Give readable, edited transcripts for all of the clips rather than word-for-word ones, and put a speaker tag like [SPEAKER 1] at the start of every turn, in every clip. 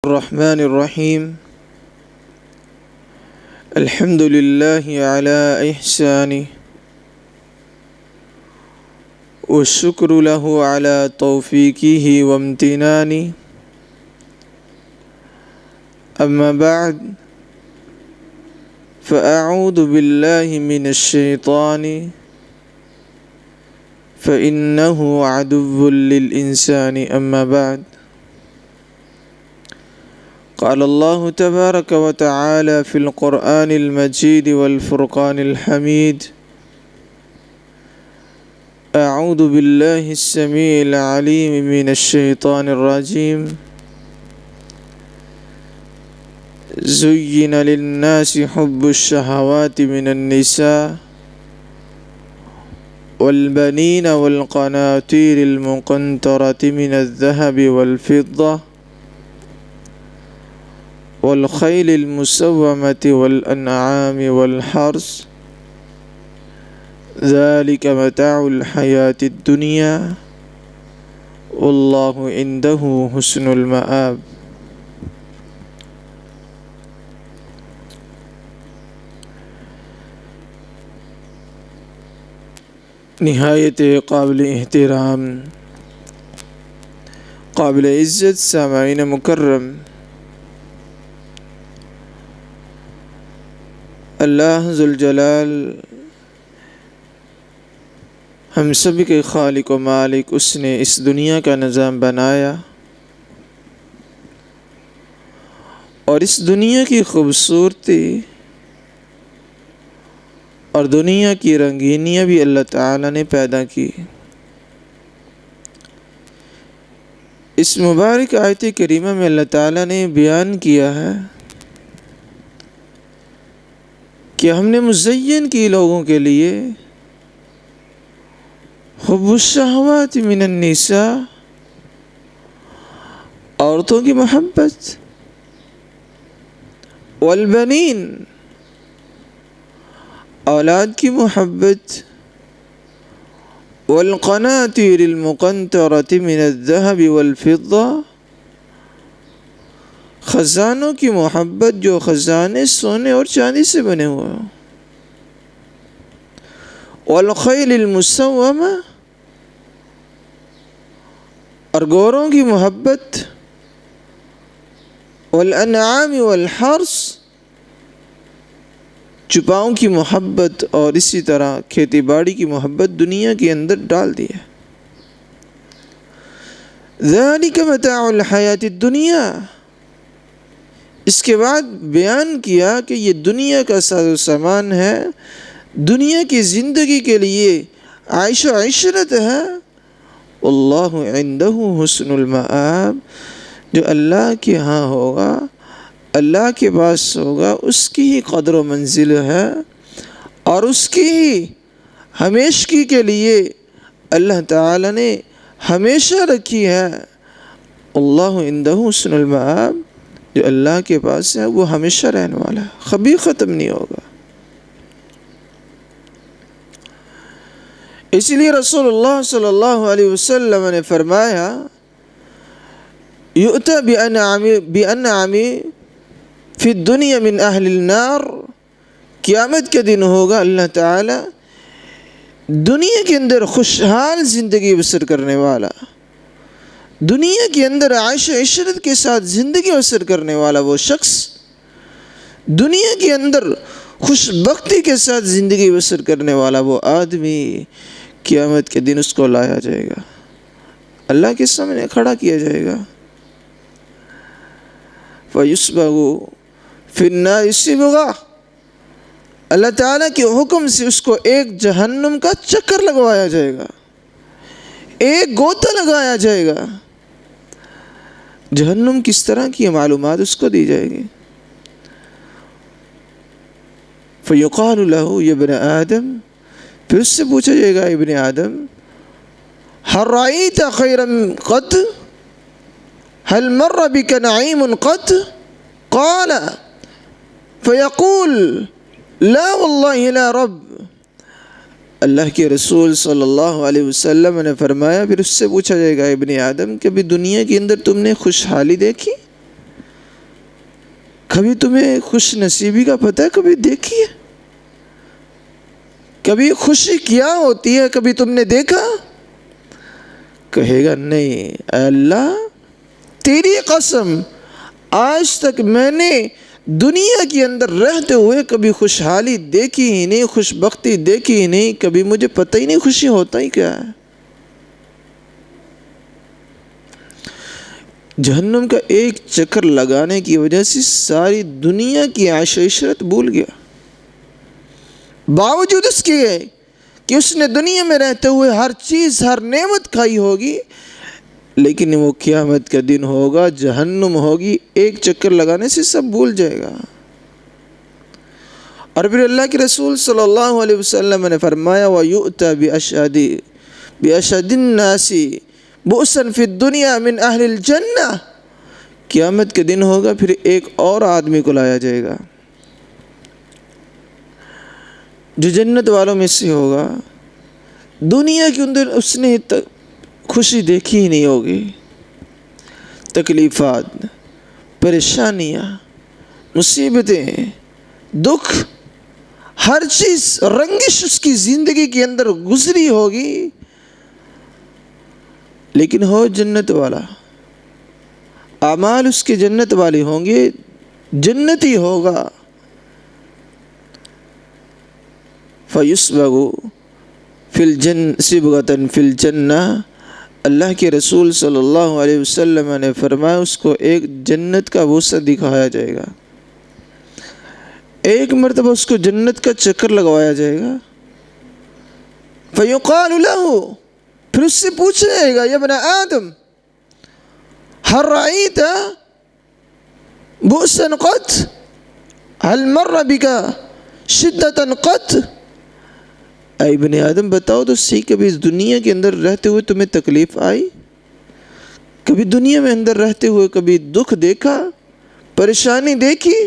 [SPEAKER 1] الرحمن الرحيم. الحمد لله على إحسانه والشكر له على توفيقه وامتنانه. أما بعد فأعوذ بالله من الشيطان فإنه عدو للإنسان. أما بعد قال الله تبارك وتعالى في القرآن المجيد والفرقان الحميد: أعوذ بالله السميع العليم من الشيطان الرجيم. زين للناس حب الشهوات من النساء والبنين والقناطير المقنطرة من الذهب والفضة والخيل المسومة والأنعام والحرث ذلك متاع الحياة الدنيا والله عنده حسن المآب. نہایت قابل احترام، قابل عزت سامعین مکرم، اللہ ذوالجلال ہم سب کے خالق و مالک، اس نے اس دنیا کا نظام بنایا اور اس دنیا کی خوبصورتی اور دنیا کی رنگینیاں بھی اللہ تعالیٰ نے پیدا کی۔ اس مبارک آیت کریمہ میں اللہ تعالیٰ نے بیان کیا ہے کہ ہم نے مزین کی لوگوں کے لیے حب الشہوات من النساء، عورتوں کی محبت، والبنین، اولاد کی محبت، والقناطیر المقنطرة من الذهب والفضة، خزانوں کی محبت جو خزانے سونے اور چاندی سے بنے ہوئے ہوں، والخیل المسومہ، اور گوروں کی محبت، والانعام والحرث، چپاؤں کی محبت، اور اسی طرح کھیتی باڑی کی محبت دنیا کے اندر ڈال دیا۔ ذالک متاع الحیات الدنیا، اس کے بعد بیان کیا کہ یہ دنیا کا ساز و سامان ہے، دنیا کی زندگی کے لیے عیش و عشرت ہے۔ اللہ عنہ حسن المآب، جو اللہ کے ہاں ہوگا، اللہ کے پاس ہوگا، اس کی ہی قدر و منزل ہے اور اس کی ہی ہمیشگی کے لیے اللہ تعالیٰ نے ہمیشہ رکھی ہے۔ اللہ عنہ حسن المآب، جو اللہ کے پاس ہے وہ ہمیشہ رہنے والا ہے، کبھی ختم نہیں ہوگا۔ اسی لیے رسول اللہ صلی اللہ علیہ وسلم نے فرمایا: یؤتی بانعام فی الدنیا من اہل النار، قیامت کے دن ہوگا اللہ تعالی دنیا کے اندر خوشحال زندگی بسر کرنے والا، دنیا کے اندر عیش و عشرت کے ساتھ زندگی بسر کرنے والا وہ شخص، دنیا کے اندر خوش بختی کے ساتھ زندگی بسر کرنے والا وہ آدمی، قیامت کے دن اس کو لایا جائے گا، اللہ کے سامنے کھڑا کیا جائے گا۔ فَيُسْبَغُ فِي النَّارِ صِبْغًا، اللہ تعالیٰ کے حکم سے اس کو ایک جہنم کا چکر لگوایا جائے گا، ایک گوتا لگایا جائے گا۔ جہنم کس طرح کی معلومات اس کو دی جائے گی۔ فَيُقَالُ لَهُ يَا ابْنَ آدم، پھر اس سے پوچھا جائے گا: ابن آدم، هل رأيت خيرا قط؟ هل مر بك نعيم قط؟ قال فيقول لا والله لا رب۔ اللہ کے رسول صلی اللہ علیہ وسلم نے فرمایا، پھر اس سے پوچھا جائے گا: ابن آدم، کبھی دنیا کے اندر تم نے خوشحالی دیکھی؟ کبھی تمہیں خوش نصیبی کا پتہ ہے؟ کبھی دیکھی ہے؟ کبھی خوشی کیا ہوتی ہے کبھی تم نے دیکھا؟ کہے گا نہیں اے اللہ تیری قسم، آج تک میں نے دنیا کے اندر رہتے ہوئے کبھی خوشحالی دیکھی ہی نہیں، خوش بختی دیکھی ہی نہیں، کبھی مجھے پتہ ہی نہیں خوشی ہوتا ہی کیا ہے۔ جہنم کا ایک چکر لگانے کی وجہ سے ساری دنیا کی عیش و عشرت بھول گیا، باوجود اس کے کہ اس نے دنیا میں رہتے ہوئے ہر چیز ہر نعمت کھائی ہوگی، لیکن وہ قیامت کا دن ہوگا، جہنم ہوگی، ایک چکر لگانے سے سب بھول جائے گا۔ اور پھر اللہ کے رسول صلی اللہ علیہ وسلم نے فرمایا وَيُؤْتَى بِأَشَدِّ النَّاسِ بُؤْسًا فِي الدُّنْيَا مِنْ أَهْلِ الْجَنَّةِ، قیامت کے دن ہوگا پھر ایک اور آدمی کو لایا جائے گا جو جنت والوں میں سے ہوگا، دنیا کے اندر اس نے خوشی دیکھی ہی نہیں ہوگی، تکلیفات، پریشانیاں، مصیبتیں، دکھ، ہر چیز رنگش اس کی زندگی کے اندر گزری ہوگی، لیکن ہو جنت والا، اعمال اس کے جنت والے ہوں گے، جنتی ہوگا۔ فَيُسْبَغُ فِي الْجَنَّةِ صِبْغَةً فِي الْجَنَّةِ، اللہ کے رسول صلی اللہ علیہ وسلم نے فرمایا اس کو ایک جنت کا بوسہ دکھایا جائے گا، ایک مرتبہ اس کو جنت کا چکر لگوایا جائے گا۔ فَيُقَالُ لَهُ، پھر اس سے پوچھا جائے گا یا ابن آدم هل رأيت بؤسا قط، هل مر بك شدة قط، اے ابن آدم بتاؤ تو صحیح کبھی اس دنیا کے اندر رہتے ہوئے تمہیں تکلیف آئی؟ کبھی دنیا میں اندر رہتے ہوئے کبھی دکھ دیکھا، پریشانی دیکھی؟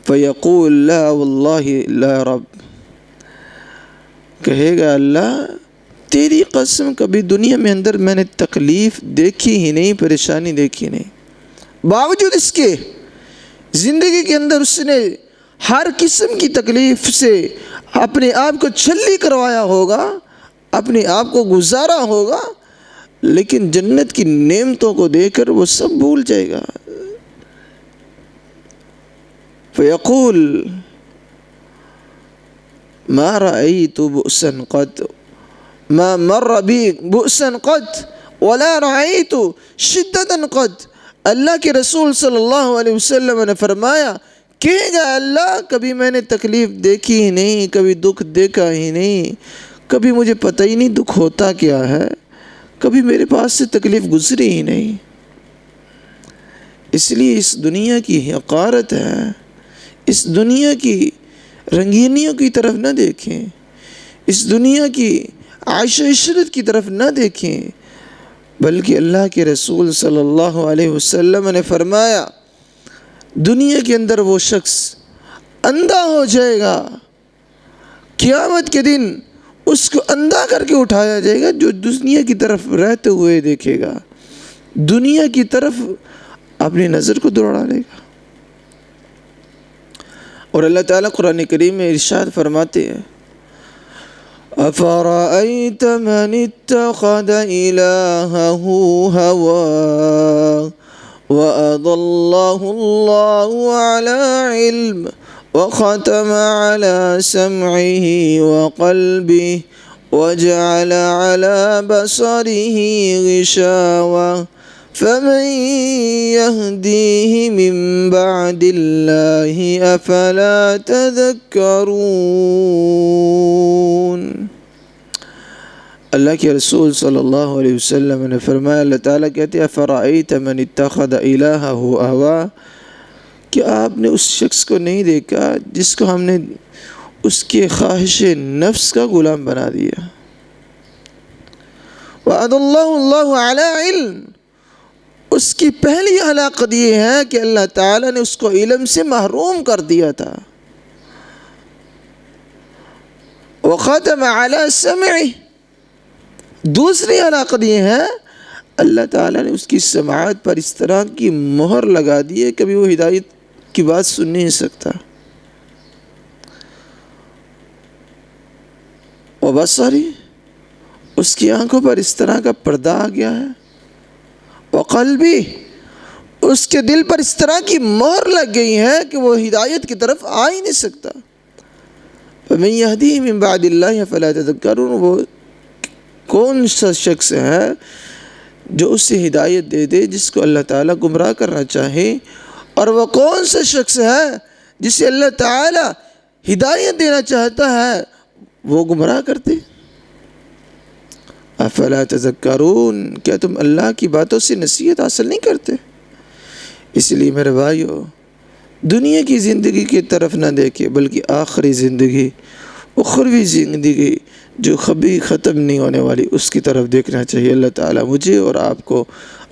[SPEAKER 1] فَيَقُولُ لَا وَاللَّهِ لَا رَبِّ، کہے گا اللہ تیری قسم کبھی دنیا میں اندر میں نے تکلیف دیکھی ہی نہیں، پریشانی دیکھی نہیں، باوجود اس کے زندگی کے اندر اس نے ہر قسم کی تکلیف سے اپنے آپ کو چھلی کروایا ہوگا، اپنے آپ کو گزارا ہوگا، لیکن جنت کی نعمتوں کو دیکھ کر وہ سب بھول جائے گا۔ فَيَقُولُ مَا رَأَيْتُ بُؤْسًا قَطْ، مَا مَرَّ بِي بُؤْسًا قَطْ وَلَا رَأَيْتُ شِدَّةً قَطْ، اللہ کے رسول صلی اللہ علیہ وسلم نے فرمایا کہے گا اللہ کبھی میں نے تکلیف دیکھی ہی نہیں، کبھی دکھ دیکھا ہی نہیں، کبھی مجھے پتہ ہی نہیں دکھ ہوتا کیا ہے، کبھی میرے پاس سے تکلیف گزری ہی نہیں۔ اس لیے اس دنیا کی حقارت ہے، اس دنیا کی رنگینیوں کی طرف نہ دیکھیں، اس دنیا کی عیش و عشرت کی طرف نہ دیکھیں، بلکہ اللہ کے رسول صلی اللہ علیہ وسلم نے فرمایا دنیا کے اندر وہ شخص اندھا ہو جائے گا، قیامت کے دن اس کو اندھا کر کے اٹھایا جائے گا جو دنیا کی طرف رہتے ہوئے دیکھے گا، دنیا کی طرف اپنی نظر کو دوڑا لے گا۔ اور اللہ تعالیٰ قرآن کریم میں ارشاد فرماتے ہیں أَفَرَأَيْتَ مَنِ اتَّخَذَ إِلَٰهَهُ هَوَاهُ وَأَضَلَّهُ اللَّهُ عَلَىٰ عِلْمٍ وَخَتَمَ عَلَىٰ سَمْعِهِ وَقَلْبِهِ وَجَعَلَ عَلَىٰ بَصَرِهِ غِشَاوَةً فَمَن يَهْدِيهِ مِن بَعْدِ اللَّهِ أَفَلَا تَذَكَّرُونَ۔ اللہ کے رسول صلی اللہ علیہ وسلم نے فرمایا، اللہ تعالیٰ کہتے ہیں أَفَرَأَيْتَ مَنِ اتَّخَذَ إِلَٰهَهُ هَوَاهُ، کہ آپ نے اس شخص کو نہیں دیکھا جس کو ہم نے اس کے خواہش نفس کا غلام بنا دیا۔ وَأَضَلَّهُ اللَّهُ عَلَىٰ عِلْمٍ، اس کی پہلی ہلاکت یہ ہے کہ اللہ تعالیٰ نے اس کو علم سے محروم کر دیا تھا۔ وَخَتَمَ عَلَىٰ سَمْعِهِ، دوسری ہلاکت یہ ہے اللہ تعالیٰ نے اس کی سماعت پر اس طرح کی مہر لگا دی ہے، کبھی وہ ہدایت کی بات سن نہیں سکتا۔ وبصری، اس کی آنکھوں پر اس طرح کا پردہ آ گیا ہے۔ وقلبی، اس کے دل پر اس طرح کی مہر لگ گئی ہے کہ وہ ہدایت کی طرف آ ہی نہیں سکتا۔ فَمَن يَهْدِهِ مِن بَعْدِ اللَّهِ فَلَا تَذَكَّرُونَ، وہ کون سا شخص ہے جو اسے ہدایت دے دے جس کو اللہ تعالیٰ گمراہ کرنا چاہے، اور وہ کون سا شخص ہے جسے اللہ تعالیٰ ہدایت دینا چاہتا ہے وہ گمراہ کرتے۔ افلا تذکرون، کیا تم اللہ کی باتوں سے نصیحت حاصل نہیں کرتے؟ اس لیے میرے بھائیو، دنیا کی زندگی کی طرف نہ دیکھے بلکہ آخری زندگی، اخروی زندگی جو کبھی ختم نہیں ہونے والی، اس کی طرف دیکھنا چاہیے۔ اللہ تعالیٰ مجھے اور آپ کو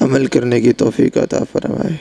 [SPEAKER 1] عمل کرنے کی توفیق عطا فرمائے۔